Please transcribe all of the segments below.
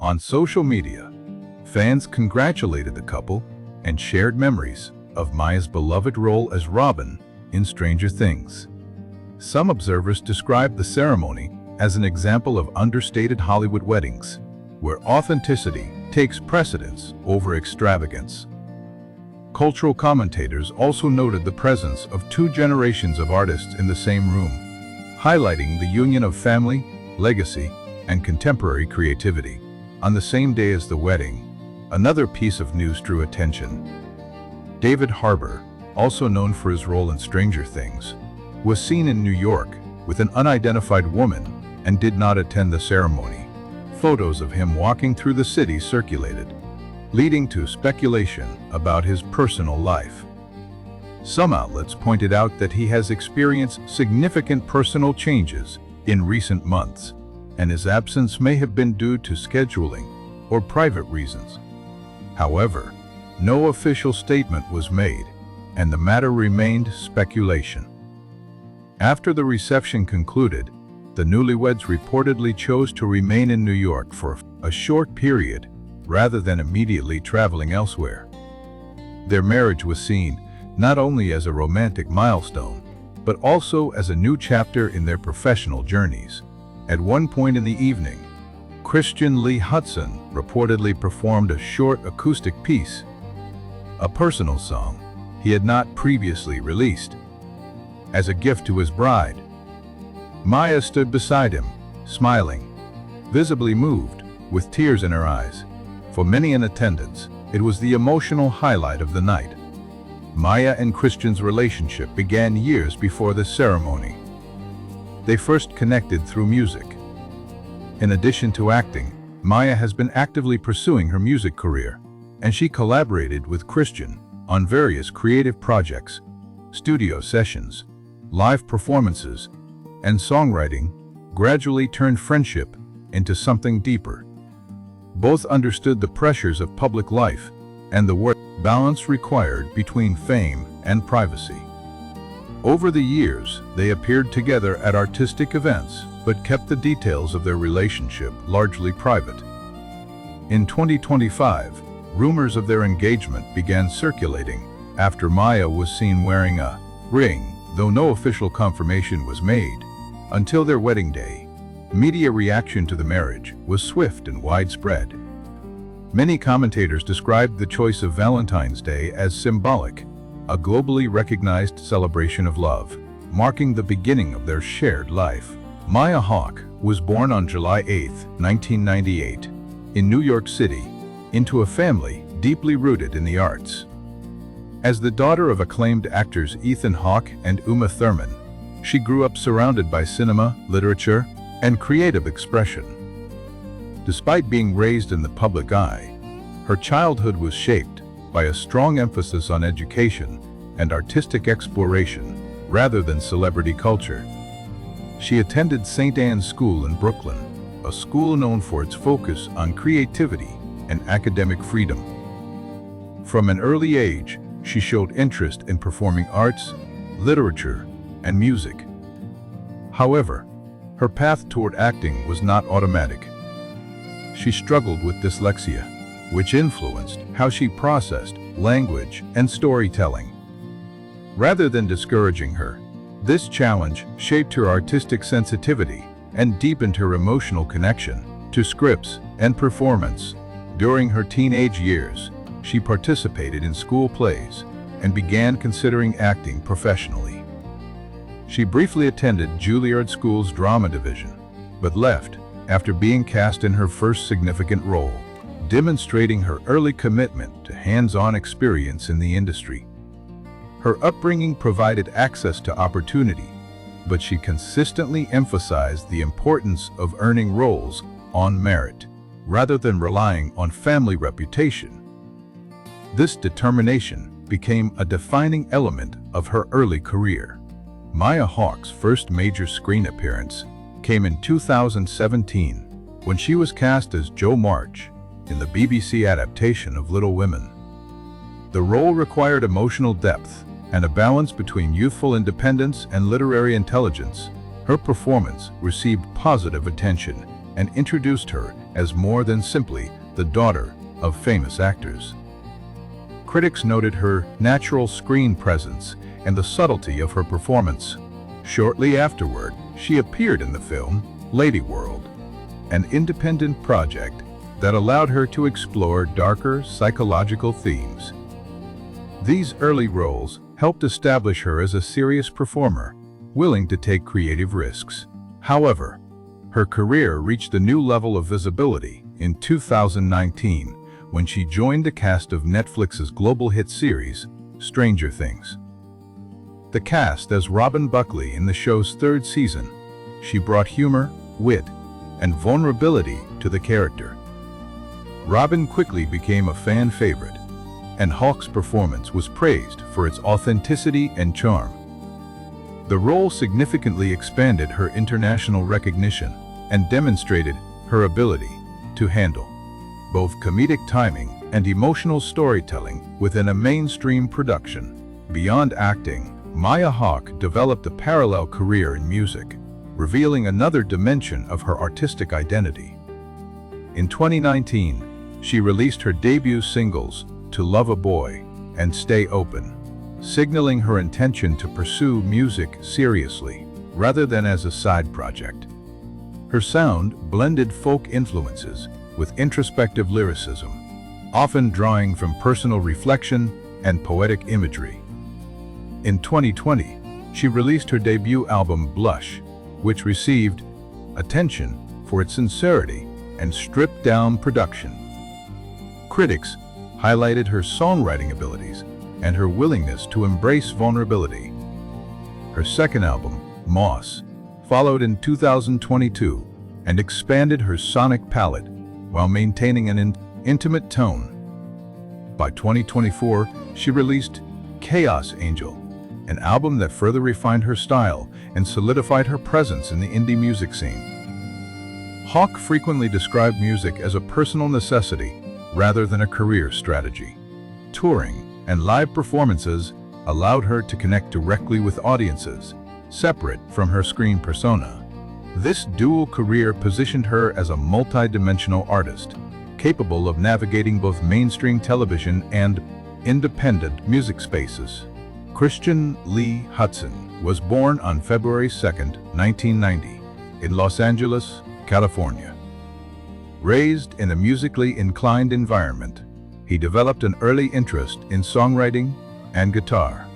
On social media, fans congratulated the couple and shared memories of Maya's beloved role as Robin in Stranger Things. Some observers described the ceremony as an example of understated Hollywood weddings, where authenticity takes precedence over extravagance. Cultural commentators also noted the presence of two generations of artists in the same room, highlighting the union of family, legacy, and contemporary creativity. On the same day as the wedding, another piece of news drew attention. David Harbour, also known for his role in Stranger Things, was seen in New York with an unidentified woman and did not attend the ceremony. Photos of him walking through the city circulated, leading to speculation about his personal life. Some outlets pointed out that he has experienced significant personal changes in recent months, and his absence may have been due to scheduling or private reasons. However, no official statement was made, and the matter remained speculation. After the reception concluded, the newlyweds reportedly chose to remain in New York for a short period rather than immediately traveling elsewhere. Their marriage was seen not only as a romantic milestone, but also as a new chapter in their professional journeys. At one point in the evening, Christian Lee Huston reportedly performed a short acoustic piece, a personal song he had not previously released, as a gift to his bride. Maya stood beside him, smiling, visibly moved, with tears in her eyes. For many in attendance, it was the emotional highlight of the night. Maya and Christian's relationship began years before the ceremony. They first connected through music. In addition to acting, Maya has been actively pursuing her music career, and she collaborated with Christian on various creative projects, studio sessions, live performances, and songwriting gradually turned friendship into something deeper. Both understood the pressures of public life and the work balance required between fame and privacy. Over the years, they appeared together at artistic events, but kept the details of their relationship largely private. In 2025, rumors of their engagement began circulating after Maya was seen wearing a ring, though no official confirmation was made. Until their wedding day, media reaction to the marriage was swift and widespread. Many commentators described the choice of Valentine's Day as symbolic, a globally recognized celebration of love, marking the beginning of their shared life. Maya Hawke was born on July 8, 1998, in New York City, into a family deeply rooted in the arts. As the daughter of acclaimed actors Ethan Hawke and Uma Thurman, she grew up surrounded by cinema, literature, and creative expression. Despite being raised in the public eye, her childhood was shaped by a strong emphasis on education and artistic exploration rather than celebrity culture. She attended St. Anne's School in Brooklyn, a school known for its focus on creativity and academic freedom. From an early age, she showed interest in performing arts, literature, and music. However, her path toward acting was not automatic. She struggled with dyslexia, which influenced how she processed language and storytelling. Rather than discouraging her, this challenge shaped her artistic sensitivity and deepened her emotional connection to scripts and performance. During her teenage years, she participated in school plays and began considering acting professionally. She briefly attended Juilliard School's drama division, but left after being cast in her first significant role, demonstrating her early commitment to hands-on experience in the industry. Her upbringing provided access to opportunity, but she consistently emphasized the importance of earning roles on merit, rather than relying on family reputation. This determination became a defining element of her early career. Maya Hawke's first major screen appearance came in 2017 when she was cast as Jo March in the BBC adaptation of Little Women. The role required emotional depth and a balance between youthful independence and literary intelligence. Her performance received positive attention, and introduced her as more than simply the daughter of famous actors. Critics noted her natural screen presence and the subtlety of her performance. Shortly afterward, she appeared in the film Lady World, an independent project that allowed her to explore darker psychological themes. These early roles helped establish her as a serious performer, willing to take creative risks. However, her career reached a new level of visibility in 2019 when she joined the cast of Netflix's global hit series, Stranger Things. The cast as Robin Buckley in the show's third season, she brought humor, wit, and vulnerability to the character. Robin quickly became a fan favorite, and Hawke's performance was praised for its authenticity and charm. The role significantly expanded her international recognition and demonstrated her ability to handle both comedic timing and emotional storytelling within a mainstream production. Beyond acting, Maya Hawke developed a parallel career in music, revealing another dimension of her artistic identity. In 2019, she released her debut singles, To Love a Boy and Stay Open, signaling her intention to pursue music seriously rather than as a side project. Her sound blended folk influences with introspective lyricism, often drawing from personal reflection and poetic imagery. In 2020, she released her debut album Blush, which received attention for its sincerity and stripped-down production. Critics highlighted her songwriting abilities and her willingness to embrace vulnerability. Her second album, Moss, followed in 2022 and expanded her sonic palette while maintaining an intimate tone. By 2024, she released Chaos Angel, an album that further refined her style and solidified her presence in the indie music scene. Hawke frequently described music as a personal necessity rather than a career strategy. Touring and live performances allowed her to connect directly with audiences, separate from her screen persona. This dual career positioned her as a multi-dimensional artist, capable of navigating both mainstream television and independent music spaces. Christian Lee Huston was born on February 2, 1990, in Los Angeles, California. Raised in a musically inclined environment, he developed an early interest in songwriting and guitar.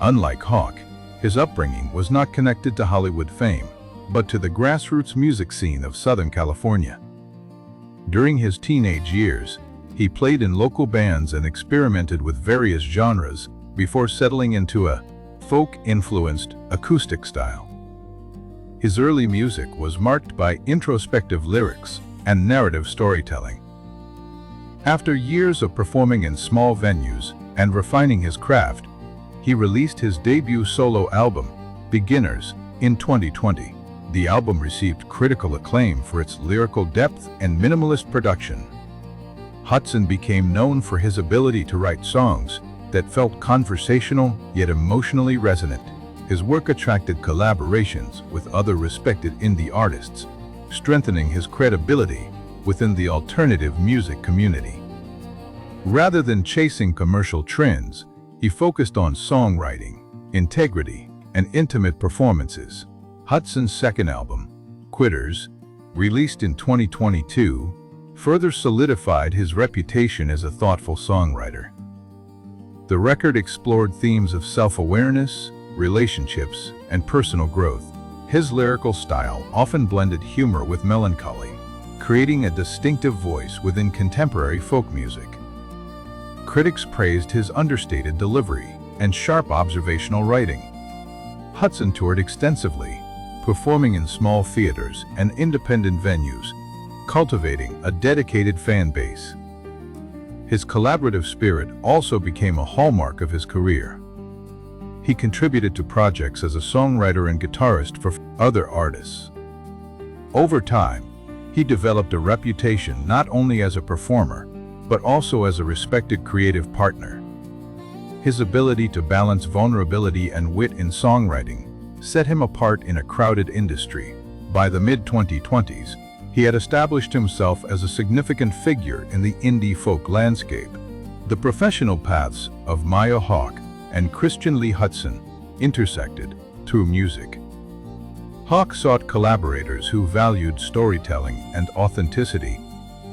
Unlike Hawke, his upbringing was not connected to Hollywood fame, but to the grassroots music scene of Southern California. During his teenage years, he played in local bands and experimented with various genres before settling into a folk-influenced acoustic style. His early music was marked by introspective lyrics and narrative storytelling. After years of performing in small venues and refining his craft, he released his debut solo album, Beginners, in 2020. The album received critical acclaim for its lyrical depth and minimalist production. Huston became known for his ability to write songs that felt conversational yet emotionally resonant. His work attracted collaborations with other respected indie artists, strengthening his credibility within the alternative music community. Rather than chasing commercial trends, he focused on songwriting, integrity, and intimate performances. Huston's second album, Quitters, released in 2022, further solidified his reputation as a thoughtful songwriter. The record explored themes of self-awareness, relationships, and personal growth. His lyrical style often blended humor with melancholy, creating a distinctive voice within contemporary folk music. Critics praised his understated delivery and sharp observational writing. Huston toured extensively, performing in small theaters and independent venues, cultivating a dedicated fan base. His collaborative spirit also became a hallmark of his career. He contributed to projects as a songwriter and guitarist for other artists. Over time, he developed a reputation not only as a performer, but also as a respected creative partner. His ability to balance vulnerability and wit in songwriting set him apart in a crowded industry. By the mid-2020s, He had established himself as a significant figure in the indie folk landscape. The professional paths of Maya Hawke and Christian Lee Huston intersected through music. Hawke sought collaborators who valued storytelling and authenticity,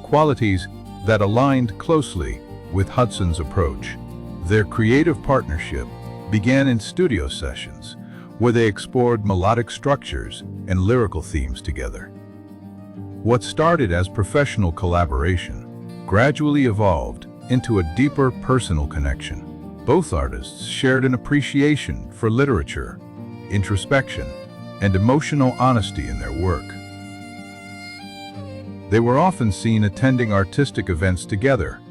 qualities that aligned closely with Huston's approach. Their creative partnership began in studio sessions, where they explored melodic structures and lyrical themes together. What started as professional collaboration gradually evolved into a deeper personal connection. Both artists shared an appreciation for literature, introspection, and emotional honesty in their work. They were often seen attending artistic events together,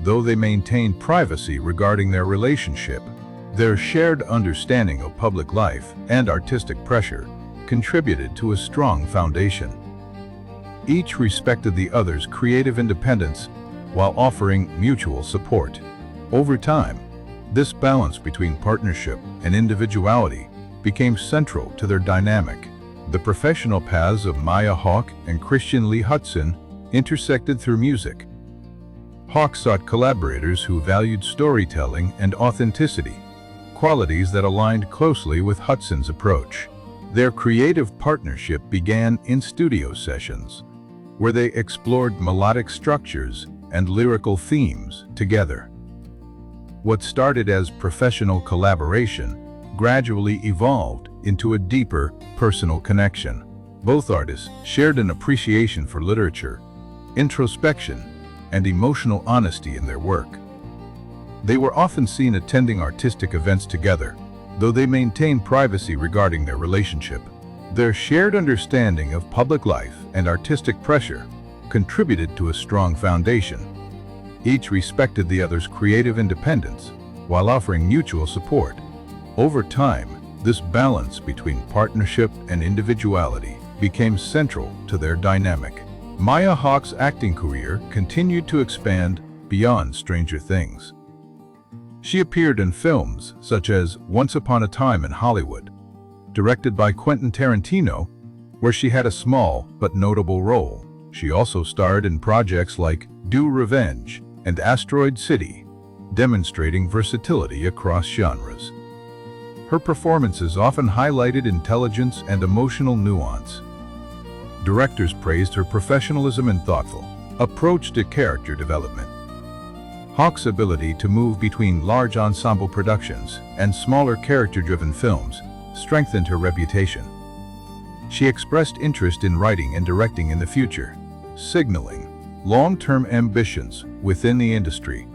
though they maintained privacy regarding their relationship. Their shared understanding of public life and artistic pressure contributed to a strong foundation. Each respected the other's creative independence while offering mutual support. Over time, this balance between partnership and individuality became central to their dynamic. The professional paths of Maya Hawke and Christian Lee Huston intersected through music. Hawke sought collaborators who valued storytelling and authenticity, qualities that aligned closely with Huston's approach. Their creative partnership began in studio sessions, where they explored melodic structures and lyrical themes together. What started as professional collaboration gradually evolved into a deeper personal connection. Both artists shared an appreciation for literature, introspection, and emotional honesty in their work. They were often seen attending artistic events together, though they maintained privacy regarding their relationship. Their shared understanding of public life and artistic pressure contributed to a strong foundation. Each respected the other's creative independence while offering mutual support. Over time, this balance between partnership and individuality became central to their dynamic. Maya Hawke's acting career continued to expand beyond Stranger Things. She appeared in films such as Once Upon a Time in Hollywood, directed by Quentin Tarantino, where she had a small but notable role. She also starred in projects like Do Revenge and Asteroid City, demonstrating versatility across genres. Her performances often highlighted intelligence and emotional nuance. Directors praised her professionalism and thoughtful approach to character development. Hawke's ability to move between large ensemble productions and smaller character-driven films strengthened her reputation. She expressed interest in writing and directing in the future, signaling long-term ambitions within the industry.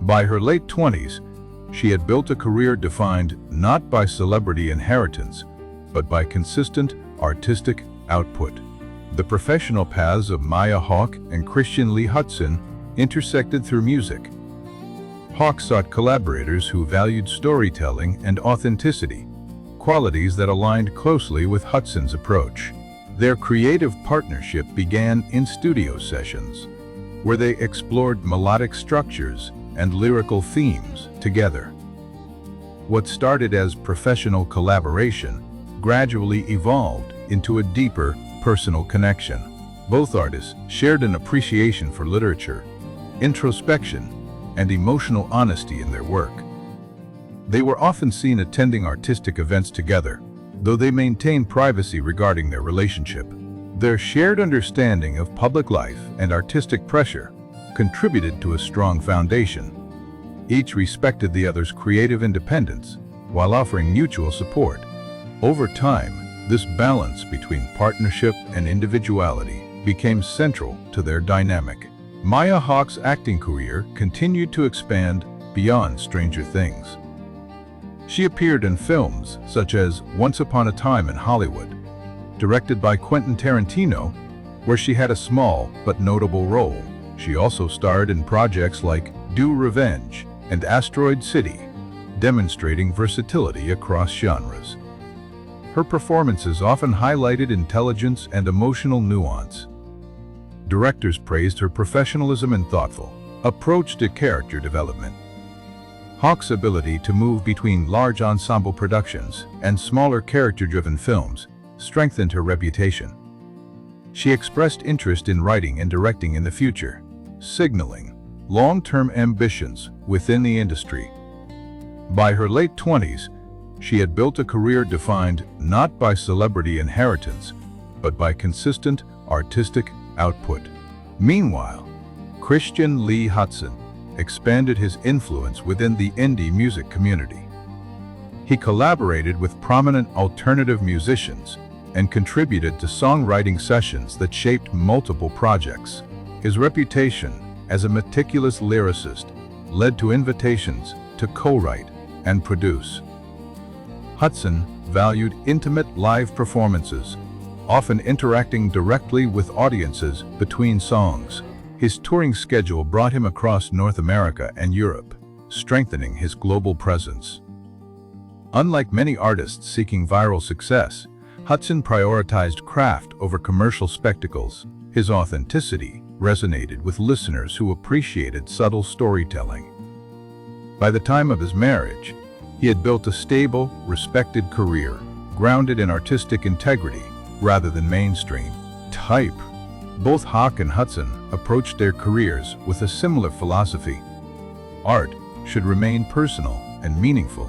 By her late 20s, she had built a career defined not by celebrity inheritance, but by consistent artistic output. The professional paths of Maya Hawke and Christian Lee Huston intersected through music. Hawke sought collaborators who valued storytelling and authenticity, qualities that aligned closely with Huston's approach. Their creative partnership began in studio sessions, where they explored melodic structures and lyrical themes together. What started as professional collaboration gradually evolved into a deeper personal connection. Both artists shared an appreciation for literature, introspection, and emotional honesty in their work. They were often seen attending artistic events together, though they maintained privacy regarding their relationship. Their shared understanding of public life and artistic pressure contributed to a strong foundation. Each respected the other's creative independence while offering mutual support. Over time, this balance between partnership and individuality became central to their dynamic. Maya Hawke's acting career continued to expand beyond Stranger Things. She appeared in films such as Once Upon a Time in Hollywood, directed by Quentin Tarantino, where she had a small but notable role. She also starred in projects like Do Revenge and Asteroid City, demonstrating versatility across genres. Her performances often highlighted intelligence and emotional nuance. Directors praised her professionalism and thoughtful approach to character development. Hawke's ability to move between large ensemble productions and smaller character-driven films strengthened her reputation. She expressed interest in writing and directing in the future, signaling long-term ambitions within the industry. By her late 20s, she had built a career defined not by celebrity inheritance, but by consistent artistic output. Meanwhile, Christian Lee Huston expanded his influence within the indie music community. He collaborated with prominent alternative musicians and contributed to songwriting sessions that shaped multiple projects. His reputation as a meticulous lyricist led to invitations to co-write and produce. Huston valued intimate live performances, often interacting directly with audiences between songs. His touring schedule brought him across North America and Europe, strengthening his global presence. Unlike many artists seeking viral success, Huston prioritized craft over commercial spectacles. His authenticity resonated with listeners who appreciated subtle storytelling. By the time of his marriage, he had built a stable, respected career, grounded in artistic integrity rather than mainstream type. Both Hawke and Huston approached their careers with a similar philosophy. Art should remain personal and meaningful.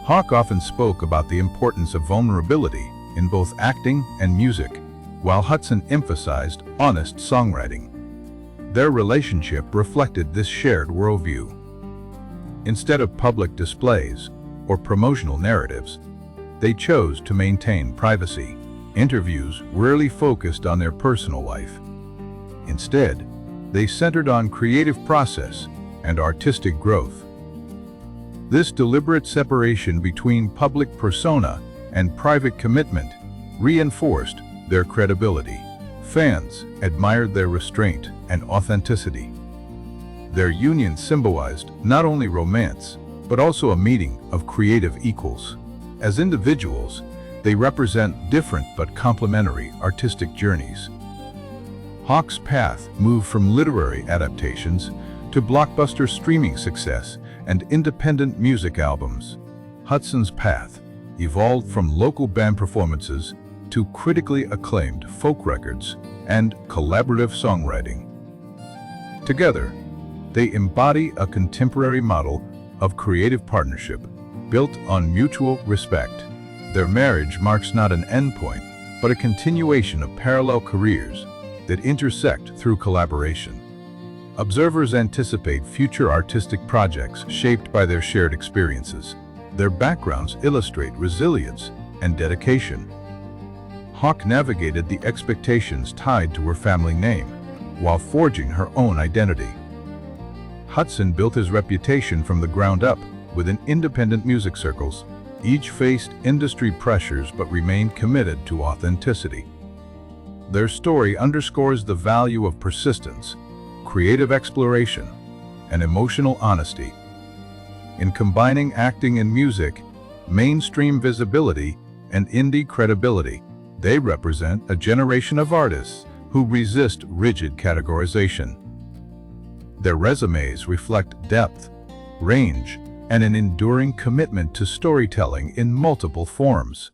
Hawke often spoke about the importance of vulnerability in both acting and music, while Huston emphasized honest songwriting. Their relationship reflected this shared worldview. Instead of public displays or promotional narratives, they chose to maintain privacy. Interviews rarely focused on their personal life. Instead, they centered on creative process and artistic growth. This deliberate separation between public persona and private commitment reinforced their credibility. Fans admired their restraint and authenticity. Their union symbolized not only romance, but also a meeting of creative equals. As individuals, they represent different but complementary artistic journeys. Hawke's path moved from literary adaptations to blockbuster streaming success and independent music albums. Huston's path evolved from local band performances to critically acclaimed folk records and collaborative songwriting. Together, they embody a contemporary model of creative partnership built on mutual respect. Their marriage marks not an endpoint, but a continuation of parallel careers that intersect through collaboration. Observers anticipate future artistic projects shaped by their shared experiences. Their backgrounds illustrate resilience and dedication. Hawke navigated the expectations tied to her family name, while forging her own identity. Huston built his reputation from the ground up within independent music circles. Each faced industry pressures but remained committed to authenticity. Their story underscores the value of persistence, creative exploration, and emotional honesty. In combining acting and music, mainstream visibility, and indie credibility, they represent a generation of artists who resist rigid categorization. Their resumes reflect depth, range, and an enduring commitment to storytelling in multiple forms.